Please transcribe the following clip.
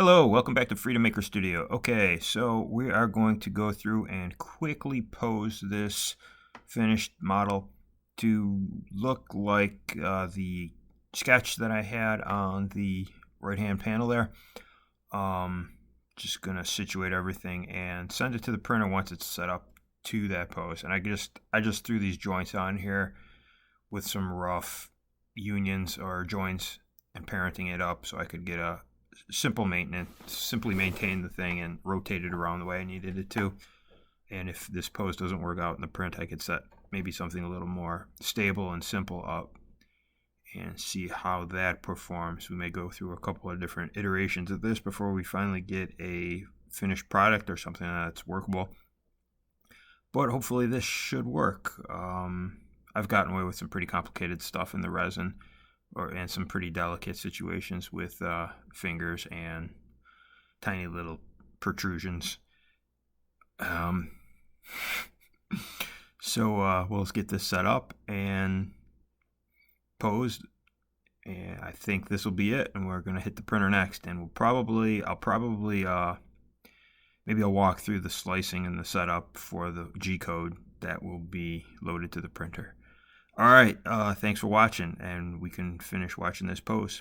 Hello, welcome back to Freedom Maker Studio. Okay, so we are going to go through and quickly pose this finished model to look like the sketch that I had on the right-hand panel there. Just gonna situate everything and send it to the printer once it's set up to that pose. And I just threw these joints on here with some rough unions or joints and parenting it up so I could get a simple maintenance, simply maintain the thing and rotate it around the way I needed it to. And if this pose doesn't work out in the print, I could set maybe something a little more stable and simple up and see how that performs. We may go through a couple of different iterations of this before we finally get a finished product or something that's workable. But hopefully this should work. I've gotten away with some pretty complicated stuff in the resin and some pretty delicate situations with fingers and tiny little protrusions. So let's get this set up and posed. And I think this will be it. And we're going to hit the printer next. And maybe I'll walk through the slicing and the setup for the G code that will be loaded to the printer. All right, thanks for watching, and we can finish watching this pose.